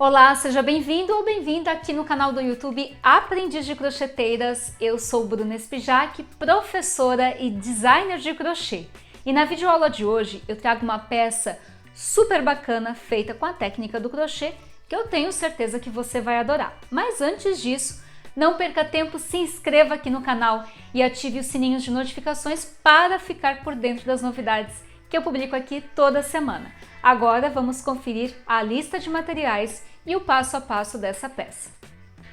Olá, seja bem-vindo ou bem-vinda aqui no canal do YouTube Aprendiz de Crocheteiras. Eu sou Bruna Espijac, professora e designer de crochê. E na videoaula de hoje eu trago uma peça super bacana feita com a técnica do crochê que eu tenho certeza que você vai adorar. Mas antes disso, não perca tempo, se inscreva aqui no canal e ative os sininhos de notificações para ficar por dentro das novidades que eu publico aqui toda semana. Agora vamos conferir a lista de materiais e o passo a passo dessa peça.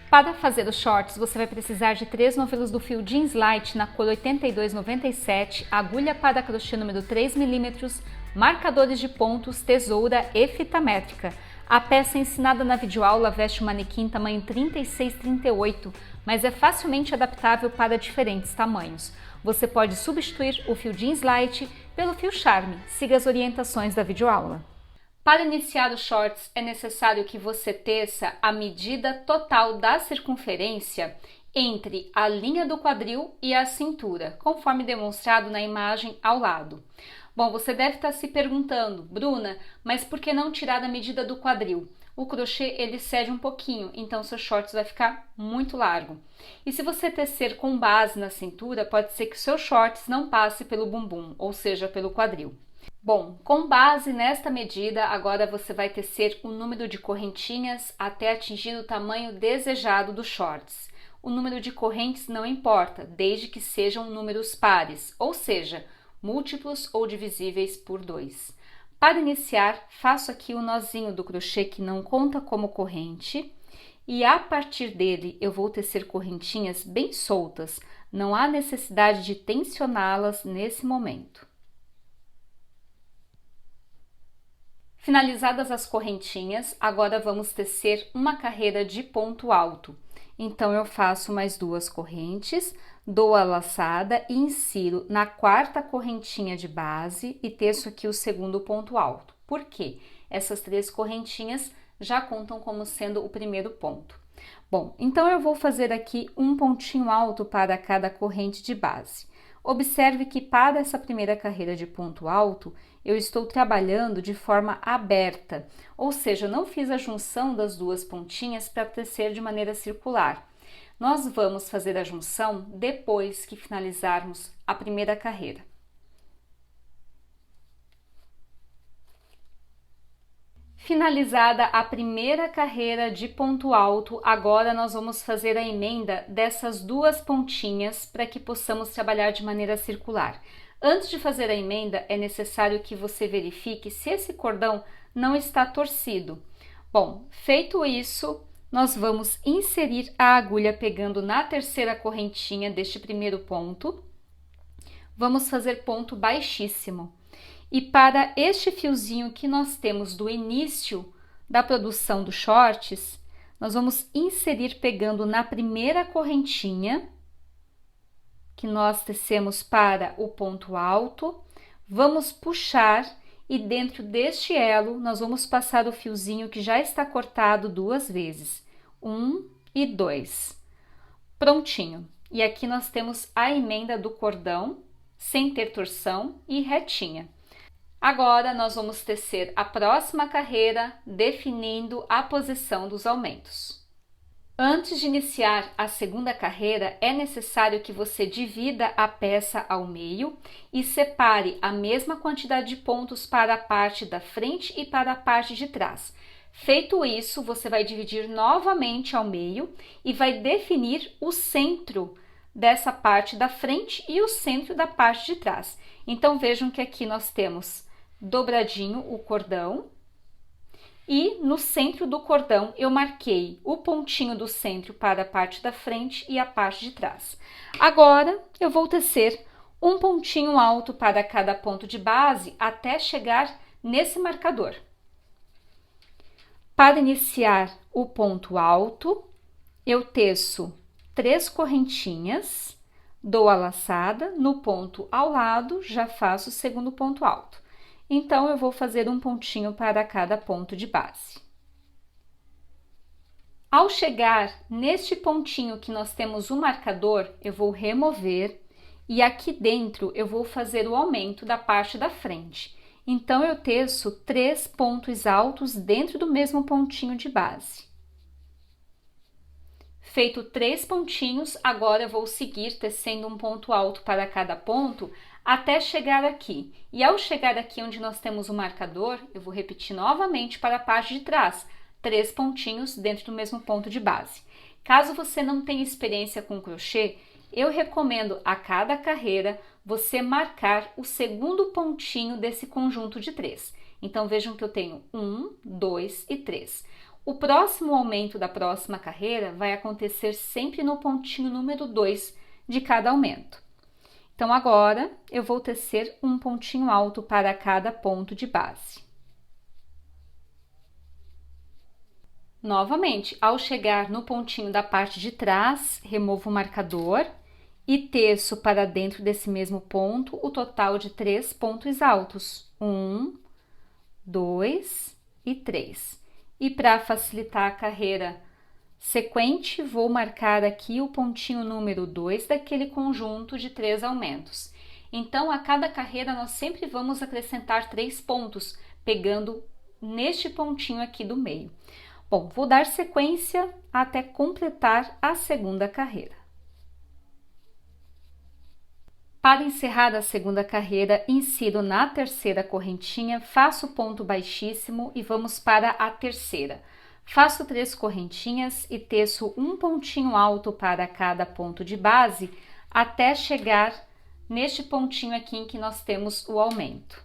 Para fazer os shorts, você vai precisar de 3 novelos do fio Jeans Light na cor 82,97, agulha para crochê número 3 mm, marcadores de pontos, tesoura e fita métrica. A peça ensinada na videoaula veste um manequim tamanho 36-38, mas é facilmente adaptável para diferentes tamanhos. Você pode substituir o fio Jeans Light pelo fio Charme. Siga as orientações da videoaula. Para iniciar os shorts, é necessário que você teça a medida total da circunferência entre a linha do quadril e a cintura, conforme demonstrado na imagem ao lado. Bom, você deve estar se perguntando, Bruna, mas por que não tirar a medida do quadril? O crochê ele cede um pouquinho, então seu shorts vai ficar muito largo. E se você tecer com base na cintura, pode ser que seu shorts não passe pelo bumbum, ou seja, pelo quadril. Bom, com base nesta medida, agora você vai tecer o número de correntinhas até atingir o tamanho desejado dos shorts. O número de correntes não importa, desde que sejam números pares, ou seja, múltiplos ou divisíveis por 2. Para iniciar, faço aqui o nozinho do crochê que não conta como corrente e a partir dele eu vou tecer correntinhas bem soltas, não há necessidade de tensioná-las nesse momento. Finalizadas as correntinhas, agora vamos tecer uma carreira de ponto alto. Então eu faço mais 2 correntes, dou a laçada e insiro na 4ª correntinha de base e teço aqui o segundo ponto alto. Por quê? Essas 3 correntinhas já contam como sendo o primeiro ponto. Bom, então eu vou fazer aqui um pontinho alto para cada corrente de base. Observe que para essa primeira carreira de ponto alto, eu estou trabalhando de forma aberta, ou seja, eu não fiz a junção das 2 pontinhas para tecer de maneira circular. Nós vamos fazer a junção depois que finalizarmos a primeira carreira. Finalizada a primeira carreira de ponto alto, agora nós vamos fazer a emenda dessas 2 pontinhas para que possamos trabalhar de maneira circular. Antes de fazer a emenda, é necessário que você verifique se esse cordão não está torcido. Bom, feito isso, nós vamos inserir a agulha pegando na 3ª correntinha deste primeiro ponto. Vamos fazer ponto baixíssimo. E para este fiozinho que nós temos do início da produção dos shorts, nós vamos inserir pegando na primeira correntinha que nós tecemos para o ponto alto, vamos puxar e dentro deste elo nós vamos passar o fiozinho que já está cortado 2 vezes, 1 e 2. Prontinho. E aqui nós temos a emenda do cordão, sem ter torção e retinha. Agora, nós vamos tecer a próxima carreira, definindo a posição dos aumentos. Antes de iniciar a segunda carreira, é necessário que você divida a peça ao meio e separe a mesma quantidade de pontos para a parte da frente e para a parte de trás. Feito isso, você vai dividir novamente ao meio e vai definir o centro dessa parte da frente e o centro da parte de trás. Então, vejam que aqui nós temos dobradinho o cordão e no centro do cordão eu marquei o pontinho do centro para a parte da frente e a parte de trás. Agora eu vou tecer um pontinho alto para cada ponto de base até chegar nesse marcador. Para iniciar o ponto alto, eu teço 3 correntinhas, dou a laçada, no ponto ao lado já faço o segundo ponto alto. Então, eu vou fazer um pontinho para cada ponto de base. Ao chegar neste pontinho que nós temos o marcador, eu vou remover e aqui dentro eu vou fazer o aumento da parte da frente. Então, eu teço 3 pontos altos dentro do mesmo pontinho de base. Feito 3 pontinhos, agora eu vou seguir tecendo um ponto alto para cada ponto até chegar aqui. E ao chegar aqui onde nós temos o marcador, eu vou repetir novamente para a parte de trás, 3 pontinhos dentro do mesmo ponto de base. Caso você não tenha experiência com crochê, eu recomendo a cada carreira você marcar o segundo pontinho desse conjunto de 3. Então, vejam que eu tenho 1, 2 e 3. O próximo aumento da próxima carreira vai acontecer sempre no pontinho número 2 de cada aumento. Então, agora eu vou tecer um pontinho alto para cada ponto de base. Novamente, ao chegar no pontinho da parte de trás, removo o marcador e teço para dentro desse mesmo ponto o total de 3 pontos altos. 1, 2 e 3. E para facilitar a carreira sequente, vou marcar aqui o pontinho número 2 daquele conjunto de 3 aumentos. Então, a cada carreira, nós sempre vamos acrescentar 3 pontos, pegando neste pontinho aqui do meio. Bom, vou dar sequência até completar a segunda carreira. Para encerrar a segunda carreira, insiro na terceira correntinha, faço ponto baixíssimo e vamos para a terceira. Faço 3 correntinhas e teço um pontinho alto para cada ponto de base, até chegar neste pontinho aqui em que nós temos o aumento.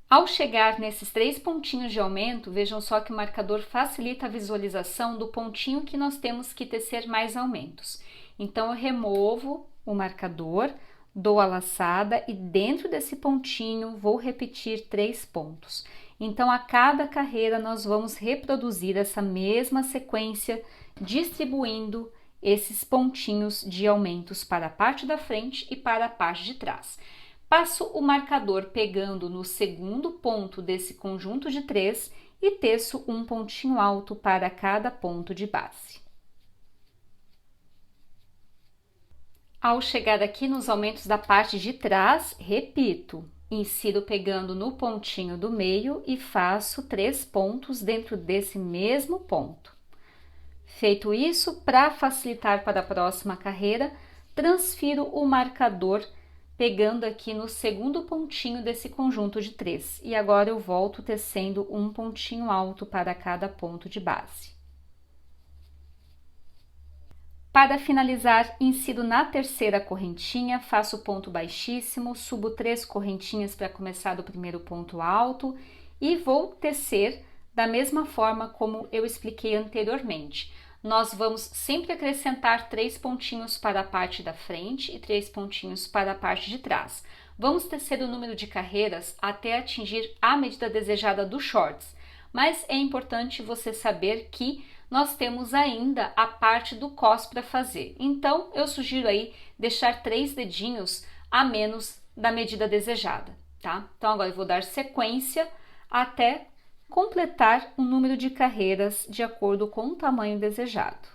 Ao chegar nesses 3 pontinhos de aumento, vejam só que o marcador facilita a visualização do pontinho que nós temos que tecer mais aumentos. Então, eu removo o marcador, dou a laçada e dentro desse pontinho vou repetir 3 pontos. Então, a cada carreira nós vamos reproduzir essa mesma sequência, distribuindo esses pontinhos de aumentos para a parte da frente e para a parte de trás. Passo o marcador pegando no segundo ponto desse conjunto de 3 e teço um pontinho alto para cada ponto de base. Ao chegar aqui nos aumentos da parte de trás, repito, insiro pegando no pontinho do meio e faço 3 pontos dentro desse mesmo ponto. Feito isso, para facilitar para a próxima carreira, transfiro o marcador pegando aqui no segundo pontinho desse conjunto de 3. E agora eu volto tecendo um pontinho alto para cada ponto de base. Para finalizar, insiro na terceira correntinha, faço ponto baixíssimo, subo 3 correntinhas para começar do primeiro ponto alto e vou tecer da mesma forma como eu expliquei anteriormente. Nós vamos sempre acrescentar 3 pontinhos para a parte da frente e 3 pontinhos para a parte de trás. Vamos tecer o número de carreiras até atingir a medida desejada dos shorts, mas é importante você saber que nós temos ainda a parte do cos para fazer. Então, eu sugiro aí deixar 3 dedinhos a menos da medida desejada, tá? Então, agora eu vou dar sequência até completar o número de carreiras de acordo com o tamanho desejado.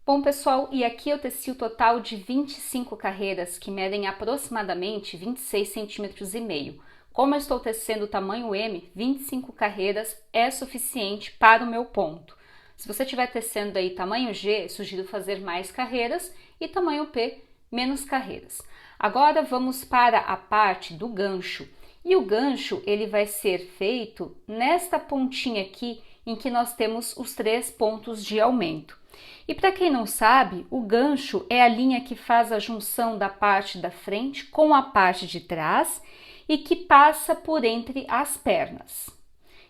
Bom, pessoal, e aqui eu teci o total de 25 carreiras, que medem aproximadamente 26 centímetros e meio. Como eu estou tecendo o tamanho M, 25 carreiras é suficiente para o meu ponto. Se você estiver tecendo aí tamanho G, sugiro fazer mais carreiras e tamanho P, menos carreiras. Agora vamos para a parte do gancho. E o gancho, ele vai ser feito nesta pontinha aqui, em que nós temos os 3 pontos de aumento. E para quem não sabe, o gancho é a linha que faz a junção da parte da frente com a parte de trás e que passa por entre as pernas.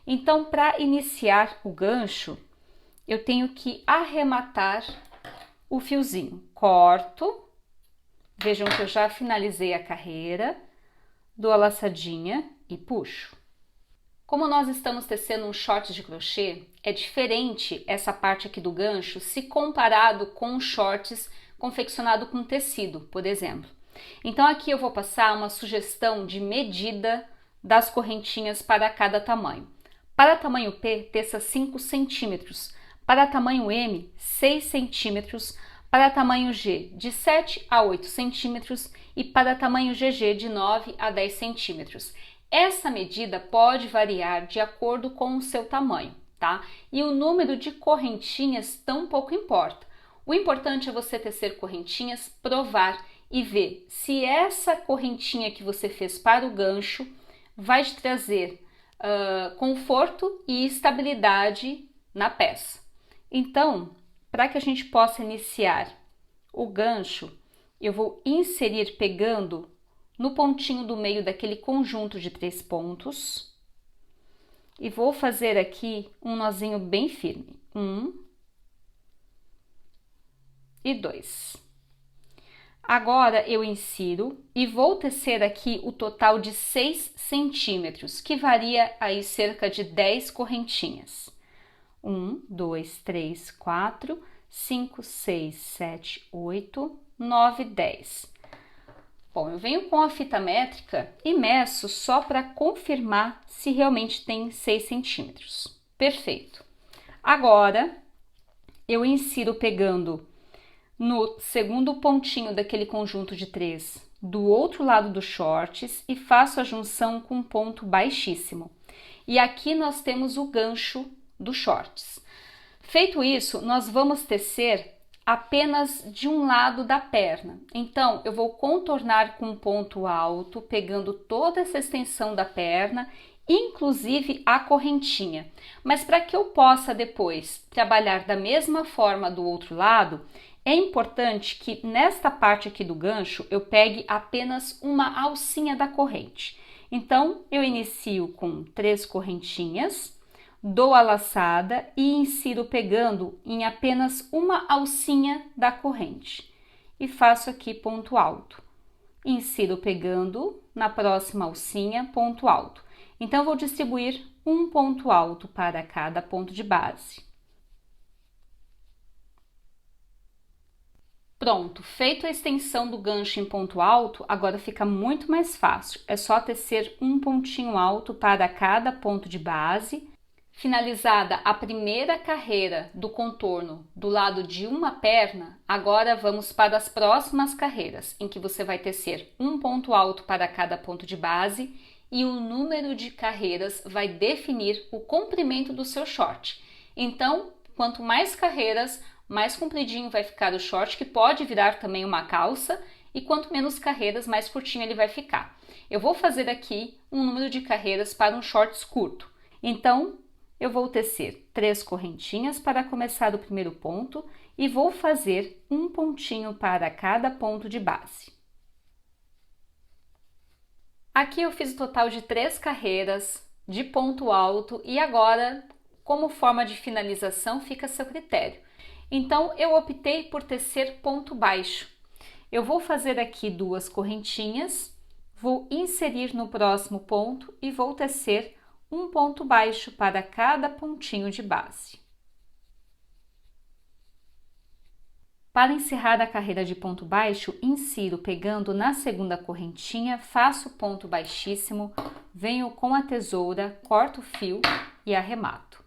Então, para iniciar o gancho, eu tenho que arrematar o fiozinho. Corto, vejam que eu já finalizei a carreira, dou a laçadinha e puxo. Como nós estamos tecendo um short de crochê, é diferente essa parte aqui do gancho se comparado com shorts confeccionado com tecido, por exemplo. Então aqui eu vou passar uma sugestão de medida das correntinhas para cada tamanho. Para tamanho P, teça 5 centímetros. Para tamanho M, 6 centímetros. para tamanho G de 7 a 8 centímetros e para tamanho GG de 9 a 10 centímetros. Essa medida pode variar de acordo com o seu tamanho, tá? E o número de correntinhas tão pouco importa. O importante é você tecer correntinhas, provar e ver se essa correntinha que você fez para o gancho vai te trazer conforto e estabilidade na peça. Então, para que a gente possa iniciar o gancho, eu vou inserir pegando no pontinho do meio daquele conjunto de 3 pontos e vou fazer aqui um nozinho bem firme. 1 e 2. Agora eu insiro e vou tecer aqui o total de 6 centímetros, que varia aí cerca de 10 correntinhas. 1, 2, 3, 4, 5, 6, 7, 8, 9, 10. Bom, eu venho com a fita métrica e meço só para confirmar se realmente tem 6 centímetros. Perfeito. Agora, eu insiro pegando no segundo pontinho daquele conjunto de 3 do outro lado dos shorts e faço a junção com um ponto baixíssimo. E aqui nós temos o gancho dos shorts. Feito isso, nós vamos tecer apenas de um lado da perna. Então, eu vou contornar com um ponto alto, pegando toda essa extensão da perna, inclusive a correntinha. Mas para que eu possa depois trabalhar da mesma forma do outro lado, é importante que nesta parte aqui do gancho eu pegue apenas uma alcinha da corrente. Então, eu inicio com 3 correntinhas, dou a laçada e insiro pegando em apenas uma alcinha da corrente. E faço aqui ponto alto. Insiro pegando na próxima alcinha, ponto alto. Então, vou distribuir um ponto alto para cada ponto de base. Pronto, feito a extensão do gancho em ponto alto, agora fica muito mais fácil. É só tecer um pontinho alto para cada ponto de base. Finalizada a primeira carreira do contorno do lado de uma perna, agora vamos para as próximas carreiras, em que você vai tecer um ponto alto para cada ponto de base e o número de carreiras vai definir o comprimento do seu short. Então, quanto mais carreiras, mais compridinho vai ficar o short, que pode virar também uma calça, e quanto menos carreiras, mais curtinho ele vai ficar. Eu vou fazer aqui um número de carreiras para um shorts curto. Então, eu vou tecer 3 correntinhas para começar o primeiro ponto e vou fazer um pontinho para cada ponto de base. Aqui eu fiz o total de 3 carreiras de ponto alto e agora, como forma de finalização, fica a seu critério. Então, eu optei por tecer ponto baixo. Eu vou fazer aqui 2 correntinhas, vou inserir no próximo ponto e vou tecer um ponto baixo para cada pontinho de base. Para encerrar a carreira de ponto baixo, insiro pegando na segunda correntinha, faço ponto baixíssimo, venho com a tesoura, corto o fio e arremato.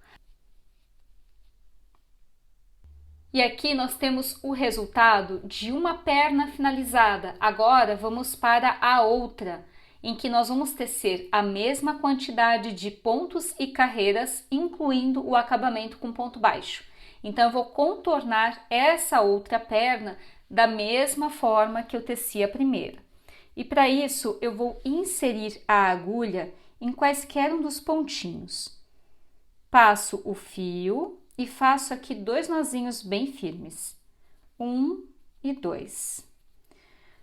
E aqui nós temos o resultado de uma perna finalizada. Agora vamos para a outra, em que nós vamos tecer a mesma quantidade de pontos e carreiras, incluindo o acabamento com ponto baixo. Então, eu vou contornar essa outra perna da mesma forma que eu teci a primeira. E para isso, eu vou inserir a agulha em quaisquer um dos pontinhos. Passo o fio e faço aqui 2 nozinhos bem firmes. 1 e 2.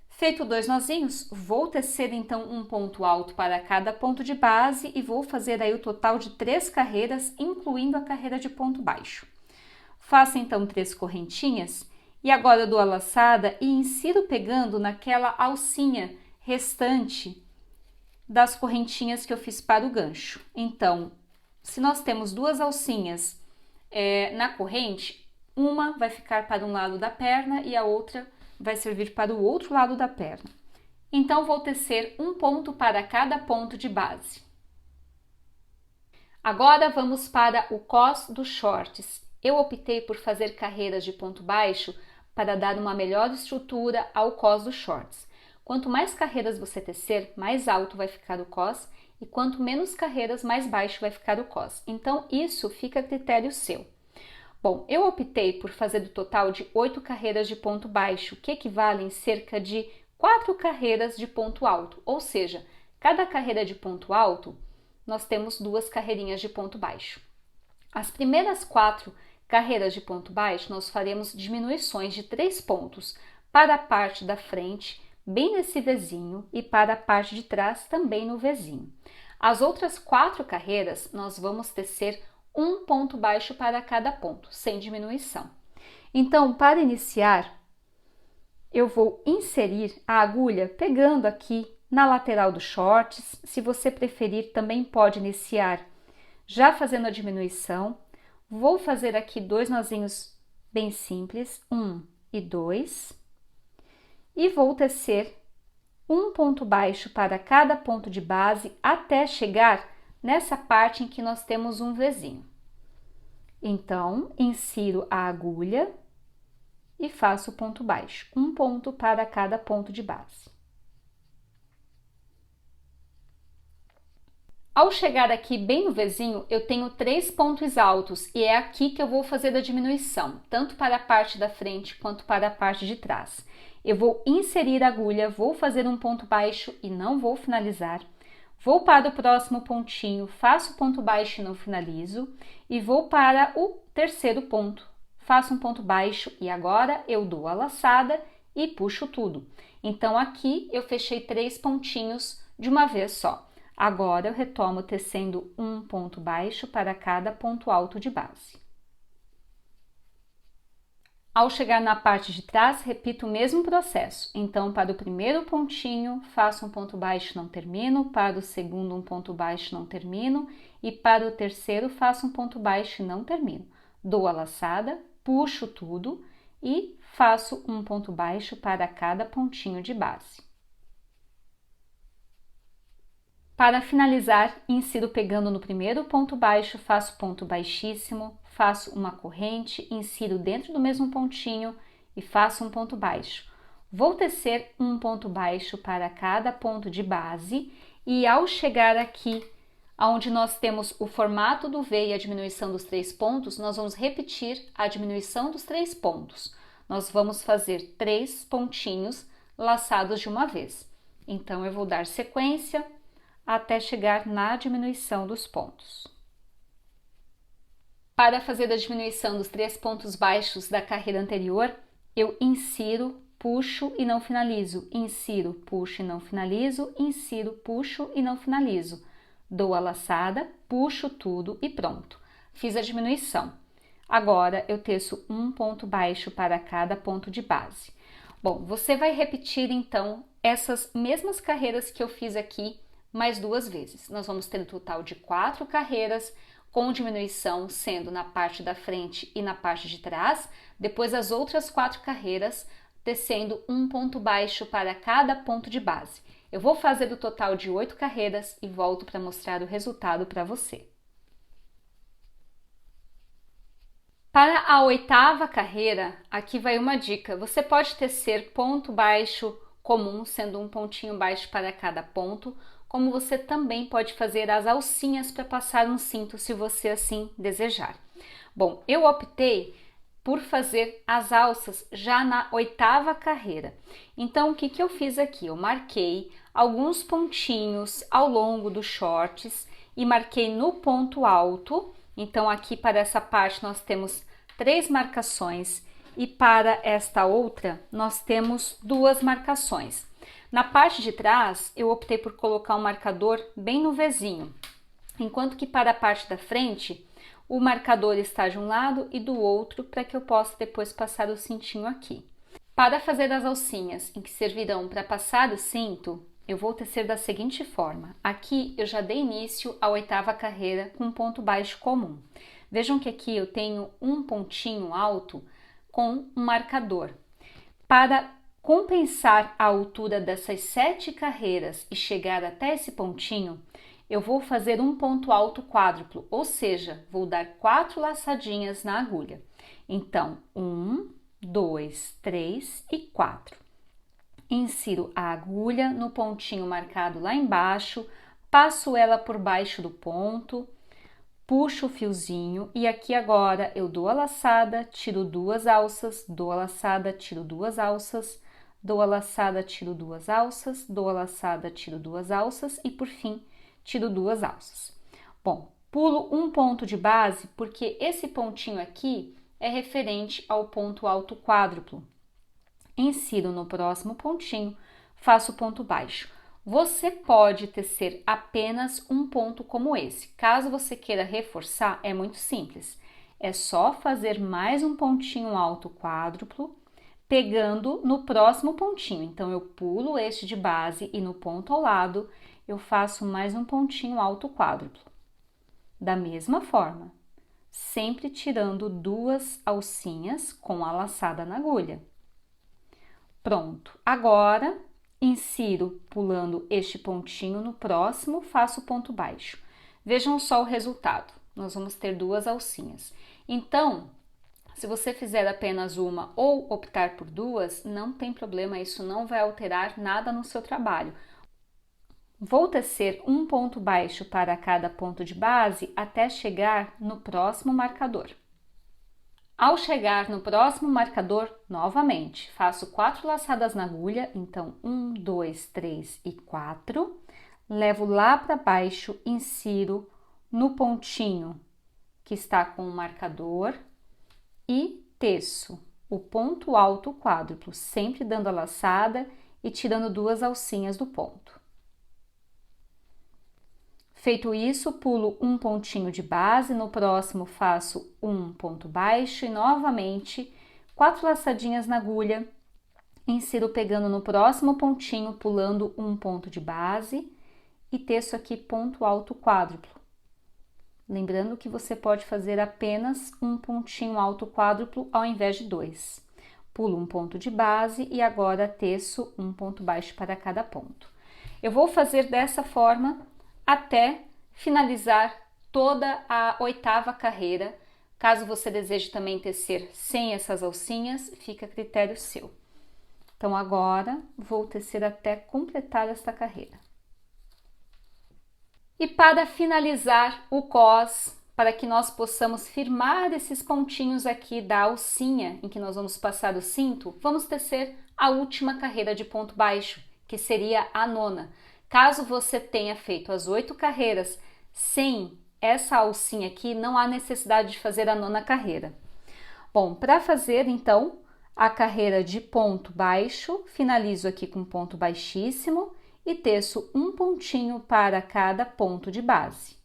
Feito 2 nozinhos, vou tecer então um ponto alto para cada ponto de base e vou fazer aí o total de 3 carreiras, incluindo a carreira de ponto baixo. Faço então 3 correntinhas e agora eu dou a laçada e insiro pegando naquela alcinha restante das correntinhas que eu fiz para o gancho. Então, se nós temos 2 alcinhas na corrente, uma vai ficar para um lado da perna e a outra vai servir para o outro lado da perna. Então, vou tecer um ponto para cada ponto de base. Agora, vamos para o cos dos shorts. Eu optei por fazer carreiras de ponto baixo para dar uma melhor estrutura ao cós dos shorts. Quanto mais carreiras você tecer, mais alto vai ficar o cós, e quanto menos carreiras, mais baixo vai ficar o cós. Então, isso fica a critério seu. Bom, eu optei por fazer o total de 8 carreiras de ponto baixo, que equivalem a cerca de 4 carreiras de ponto alto, ou seja, cada carreira de ponto alto, nós temos 2 carreirinhas de ponto baixo. As primeiras 4 carreiras de ponto baixo, nós faremos diminuições de 3 pontos para a parte da frente, bem nesse Vzinho, e para a parte de trás, também no Vzinho. As outras 4 carreiras, nós vamos tecer um ponto baixo para cada ponto, sem diminuição. Então, para iniciar, eu vou inserir a agulha pegando aqui na lateral dos shorts. Se você preferir, também pode iniciar já fazendo a diminuição. Vou fazer aqui 2 nozinhos bem simples, 1 e 2, e vou tecer um ponto baixo para cada ponto de base até chegar nessa parte em que nós temos um Vzinho. Então, insiro a agulha e faço ponto baixo, um ponto para cada ponto de base. Ao chegar aqui bem no Vzinho, eu tenho 3 pontos altos e é aqui que eu vou fazer a diminuição, tanto para a parte da frente quanto para a parte de trás. Eu vou inserir a agulha, vou fazer um ponto baixo e não vou finalizar. Vou para o próximo pontinho, faço ponto baixo e não finalizo. E vou para o terceiro ponto, faço um ponto baixo e agora eu dou a laçada e puxo tudo. Então, aqui eu fechei 3 pontinhos de uma vez só. Agora, eu retomo tecendo um ponto baixo para cada ponto alto de base. Ao chegar na parte de trás, repito o mesmo processo. Então, para o primeiro pontinho, faço um ponto baixo, não termino. Para o segundo, um ponto baixo, não termino. E para o terceiro, faço um ponto baixo e não termino. Dou a laçada, puxo tudo e faço um ponto baixo para cada pontinho de base. Para finalizar, insiro pegando no primeiro ponto baixo, faço ponto baixíssimo, faço uma corrente, insiro dentro do mesmo pontinho e faço um ponto baixo. Vou tecer um ponto baixo para cada ponto de base e ao chegar aqui, onde nós temos o formato do V e a diminuição dos 3 pontos, nós vamos repetir a diminuição dos 3 pontos. Nós vamos fazer 3 pontinhos laçados de uma vez. Então, eu vou dar sequência até chegar na diminuição dos pontos. Para fazer a diminuição dos 3 pontos baixos da carreira anterior, eu insiro, puxo e não finalizo, insiro, puxo e não finalizo, insiro, puxo e não finalizo. Dou a laçada, puxo tudo e pronto. Fiz a diminuição. Agora, eu teço um ponto baixo para cada ponto de base. Bom, você vai repetir, então, essas mesmas carreiras que eu fiz aqui, mais 2 vezes. Nós vamos ter um total de 4 carreiras, com diminuição sendo na parte da frente e na parte de trás, depois as outras 4 carreiras, tecendo um ponto baixo para cada ponto de base. Eu vou fazer o total de 8 carreiras e volto para mostrar o resultado para você. Para a 8ª carreira, aqui vai uma dica. Você pode tecer ponto baixo comum, sendo um pontinho baixo para cada ponto, como você também pode fazer as alcinhas para passar um cinto, se você assim desejar. Bom, eu optei por fazer as alças já na 8ª carreira. Então, o que eu fiz aqui? Eu marquei alguns pontinhos ao longo dos shorts e marquei no ponto alto. Então, aqui para essa parte nós temos 3 marcações e para esta outra nós temos 2 marcações. Na parte de trás, eu optei por colocar um marcador bem no Vzinho, enquanto que para a parte da frente, o marcador está de um lado e do outro para que eu possa depois passar o cintinho aqui. Para fazer as alcinhas em que servirão para passar o cinto, eu vou tecer da seguinte forma. Aqui eu já dei início à 8ª carreira com um ponto baixo comum. Vejam que aqui eu tenho um pontinho alto com um marcador. Para compensar a altura dessas 7 carreiras e chegar até esse pontinho, eu vou fazer um ponto alto quádruplo, ou seja, vou dar 4 laçadinhas na agulha. Então, 1, 2, 3 e 4. Insiro a agulha no pontinho marcado lá embaixo, passo ela por baixo do ponto, puxo o fiozinho e aqui agora eu dou a laçada, tiro 2 alças, dou a laçada, tiro 2 alças, dou a laçada, tiro 2 alças, dou a laçada, tiro 2 alças e por fim tiro 2 alças. Bom, pulo um ponto de base porque esse pontinho aqui é referente ao ponto alto quádruplo. Insiro no próximo pontinho, faço ponto baixo. Você pode tecer apenas um ponto como esse. Caso você queira reforçar, é muito simples. É só fazer mais um pontinho alto quádruplo, pegando no próximo pontinho. Então, eu pulo este de base e no ponto ao lado, eu faço mais um pontinho alto quádruplo. Da mesma forma, sempre tirando 2 alcinhas com a laçada na agulha. Pronto, agora insiro pulando este pontinho no próximo, faço ponto baixo. Vejam só o resultado, nós vamos ter 2 alcinhas. Então, se você fizer apenas uma ou optar por 2, não tem problema, isso não vai alterar nada no seu trabalho. Vou tecer um ponto baixo para cada ponto de base até chegar no próximo marcador. Ao chegar no próximo marcador, novamente, faço 4 laçadas na agulha, então 1, 2, 3 e 4, levo lá para baixo, insiro no pontinho que está com o marcador e teço o ponto alto quádruplo, sempre dando a laçada e tirando 2 alcinhas do ponto. Feito isso, pulo um pontinho de base, no próximo faço um ponto baixo e novamente 4 laçadinhas na agulha, insiro pegando no próximo pontinho, pulando um ponto de base e teço aqui ponto alto quádruplo. Lembrando que você pode fazer apenas um pontinho alto quádruplo ao invés de 2. Pulo um ponto de base e agora teço um ponto baixo para cada ponto. Eu vou fazer dessa forma até finalizar toda a 8ª carreira. Caso você deseje também tecer sem essas alcinhas, fica a critério seu. Então, agora vou tecer até completar esta carreira. E para finalizar o cos, para que nós possamos firmar esses pontinhos aqui da alcinha em que nós vamos passar o cinto, vamos tecer a última carreira de ponto baixo, que seria a 9ª. Caso você tenha feito as 8 carreiras sem essa alcinha aqui, não há necessidade de fazer a 9ª carreira. Bom, para fazer então a carreira de ponto baixo, finalizo aqui com ponto baixíssimo e teço um pontinho para cada ponto de base.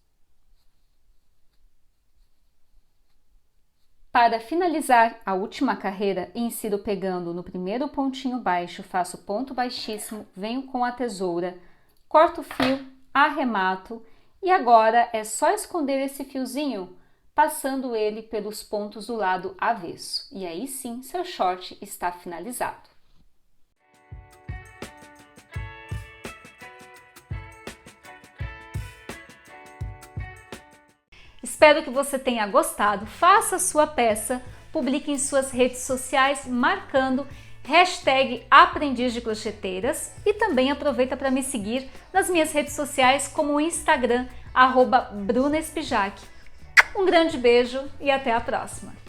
Para finalizar a última carreira, insiro pegando no primeiro pontinho baixo, faço ponto baixíssimo, venho com a tesoura, corto o fio, arremato e agora é só esconder esse fiozinho passando ele pelos pontos do lado avesso. E aí sim, seu short está finalizado. Espero que você tenha gostado. Faça sua peça, publique em suas redes sociais marcando #Aprendiz de Crocheteiras e também aproveita para me seguir nas minhas redes sociais como o Instagram @BrunaEspijac. Um grande beijo e até a próxima!